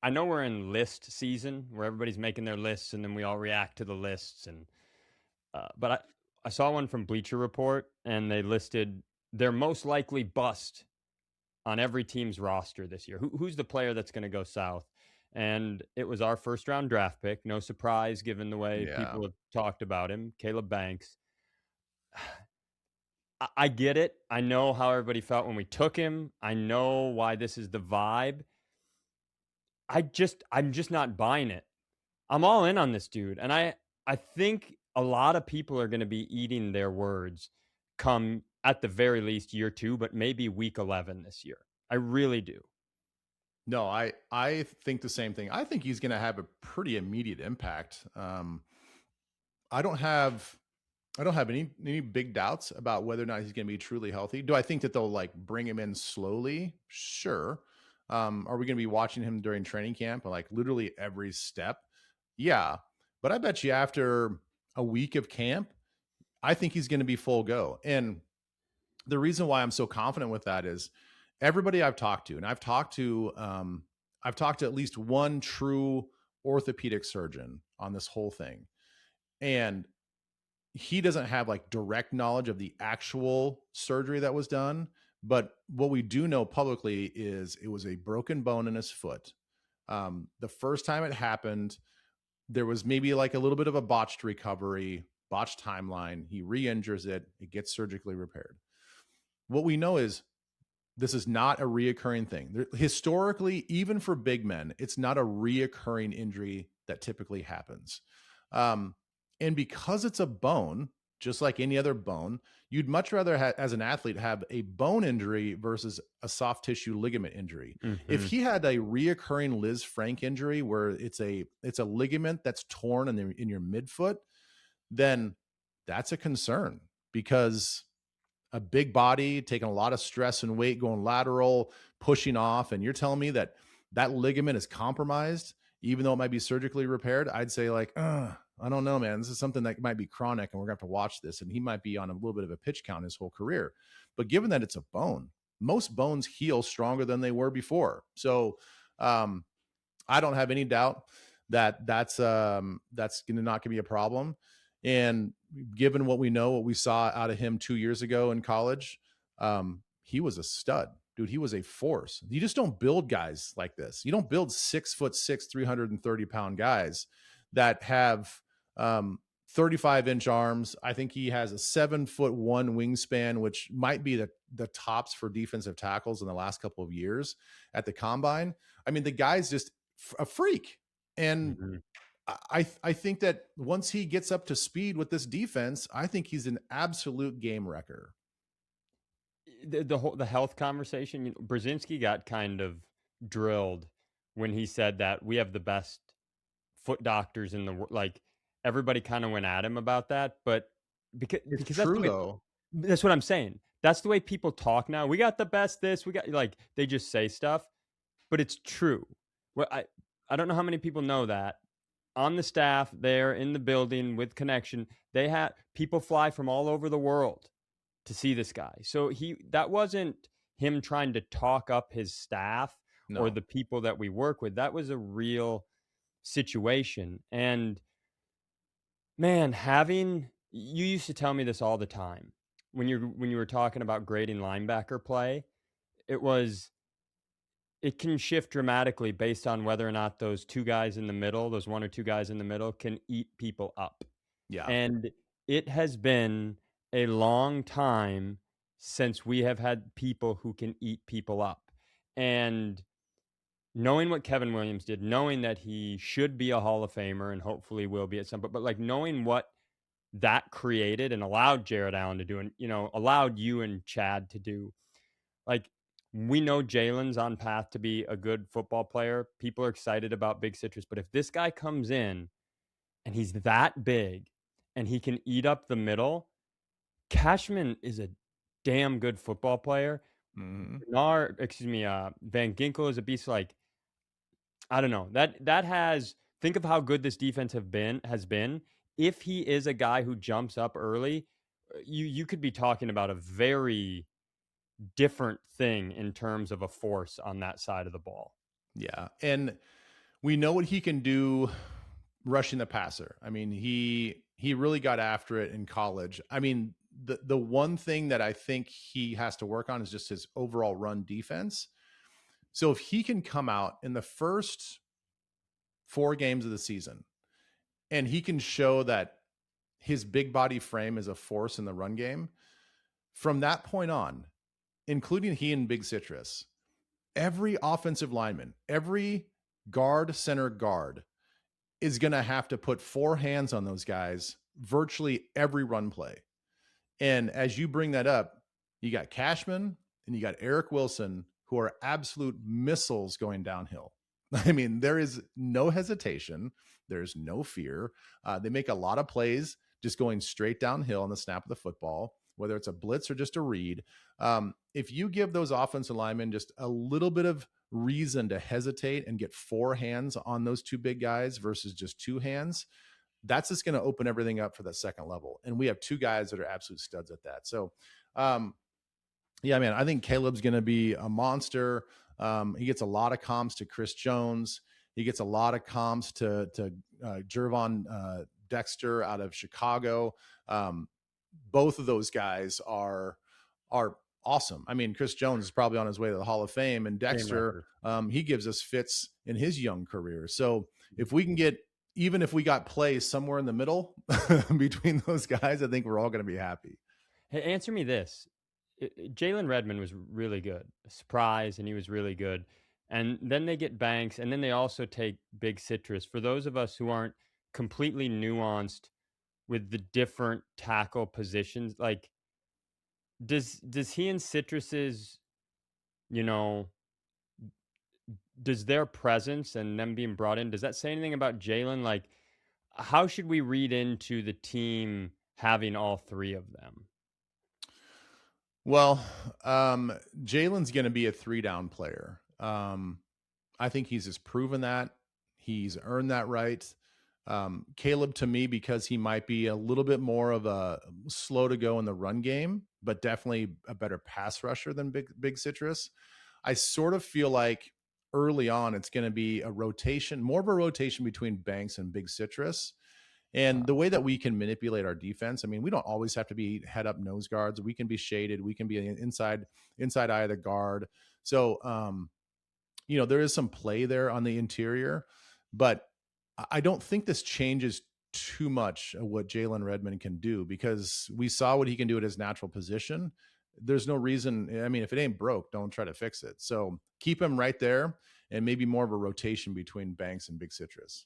I know we're in list season where everybody's making their lists and then we all react to the lists. But I saw one from Bleacher Report and they listed their most likely bust on every team's roster this year. Who's the player that's going to go south? And it was our first round draft pick. No surprise given the way Yeah. people have talked about him, Caleb Banks. I get it. I know how everybody felt when we took him. I know why this is the vibe. I'm just not buying it. I'm all in on this dude, and I think a lot of people are going to be eating their words come at the very least year 2, but maybe week 11 this year. I really do. No, I think the same thing. I think he's going to have a pretty immediate impact. I don't have I don't have any big doubts about whether or not he's going to be truly healthy. Do I think that they'll like bring him in slowly? Sure. Are we going to be watching him during training camp and like literally every step? Yeah. But I bet you after a week of camp, I think he's going to be full go. And the reason why I'm so confident with that is everybody I've talked to, and I've talked to at least one true orthopedic surgeon on this whole thing. And he doesn't have like direct knowledge of the actual surgery that was done, but what we do know publicly is it was a broken bone in his foot. The first time it happened, there was maybe like a little bit of a botched recovery, botched timeline. He re-injures it, it gets surgically repaired. What we know is this is not a reoccurring thing. Historically, even for big men, it's not a reoccurring injury that typically happens. Um, and because it's a bone, just like any other bone, you'd much rather, as an athlete, have a bone injury versus a soft tissue ligament injury. If Mhm. he had a reoccurring Liz Frank injury where it's a ligament that's torn in your midfoot, then that's a concern because a big body taking a lot of stress and weight going lateral, pushing off, and you're telling me that that ligament is compromised even though it might be surgically repaired, I'd say like, I don't know, man, this is something that might be chronic and we're gonna have to watch this, and he might be on a little bit of a pitch count his whole career. But given that it's a bone, most bones heal stronger than they were before. So um I don't have any doubt that that's gonna not gonna be a problem. And given what we know, what we saw out of him 2 years ago in college, he was a stud, dude. He was a force. You just don't build guys like this. You don't build 6'6", 330-pound guys that have 35-inch arms. I think he has a 7'1" wingspan, which might be the tops for defensive tackles in the last couple of years at the combine. I mean, the guy's just a freak. And Mhm. I think that once he gets up to speed with this defense, I think he's an absolute game wrecker. The health conversation, Brzezinski got kind of drilled when he said that we have the best foot doctors in the world. Like everybody kind of went at him about that, but It's because that's the true way though. that's what I'm saying. That's the way people talk now. We got the best this, we got like they just say stuff, but it's true. Well, I don't know how many people know that on the staff there in the building with connection, they had people fly from all over the world to see this guy. So that wasn't him trying to talk up his staff or No. the people that we work with. That was a real situation. And man, having you used to tell me this all the time when you were talking about grading linebacker play, it was it can shift dramatically based on whether or not those two guys in the middle, those one or two guys in the middle can eat people up. Yeah. And it has been a long time since we have had people who can eat people up. And knowing what Kevin Williams did, knowing that he should be a Hall of Famer and hopefully will be at some point, but like knowing what that created and allowed Jared Allen to do and allowed you and Chad to do, like we know Jalen's on path to be a good football player. People are excited about Big Citrus, but if this guy comes in and he's that big and he can eat up the middle, Cashman is a damn good football player. Hmm. Van Ginkel is a beast. Like I don't know that has think of how good this defense has been. If he is a guy who jumps up early, you could be talking about a very different thing in terms of a force on that side of the ball. Yeah. And we know what he can do rushing the passer. I mean, he really got after it in college. I mean, the one thing that I think he has to work on is just his overall run defense. So if he can come out in the first 4 games of the season and he can show that his big body frame is a force in the run game, from that point on, including he and Big Citrus, every offensive lineman, every guard, center guard is going to have to put 4 hands on those guys virtually every run play. And as you bring that up, you got Cashman and you got Eric Wilson, who are absolute missiles going downhill. I mean, there is no hesitation. There's no fear. They make a lot of plays just going straight downhill on the snap of the football, whether it's a blitz or just a read. If you give those offensive linemen just a little bit of reason to hesitate and get 4 hands on those 2 big guys versus just 2 hands, that's just going to open everything up for that second level. And we have 2 guys that are absolute studs at that. So, yeah, man, I think Caleb's going to be a monster. He gets a lot of comps to Chris Jones. He gets a lot of comps to Jervon Dexter out of Chicago. Both of those guys are awesome. I mean, Chris Jones is probably on his way to the Hall of Fame, and Dexter, he gives us fits in his young career. So if we can get, even if we got plays somewhere in the middle between those guys, I think we're all going to be happy. Hey, answer me this. Jalen Redmond was really good, a surprise, and he was really good. And then they get Banks, and then they also take Big Citrus. For those of us who aren't completely nuanced with the different tackle positions, like does he and Citrus's, you know, does their presence and them being brought in, does that say anything about Jalen? Like, how should we read into the team having all 3 of them? Well, Jalen's going to be a 3-down player. I think he's just proven that. He's earned that right. Caleb, to me, because he might be a little bit more of a slow to go in the run game, but definitely a better pass rusher than Big Citrus. I sort of feel like early on it's going to be a rotation, more of a rotation between Banks and Big Citrus. And the way that we can manipulate our defense, I mean, we don't always have to be head up nose guards. We can be shaded. We can be inside eye of the guard. So, there is some play there on the interior, but I don't think this changes too much of what Jalen Redmond can do, because we saw what he can do at his natural position. There's no reason. I mean, if it ain't broke, don't try to fix it. So keep him right there, and maybe more of a rotation between Banks and Big Citrus.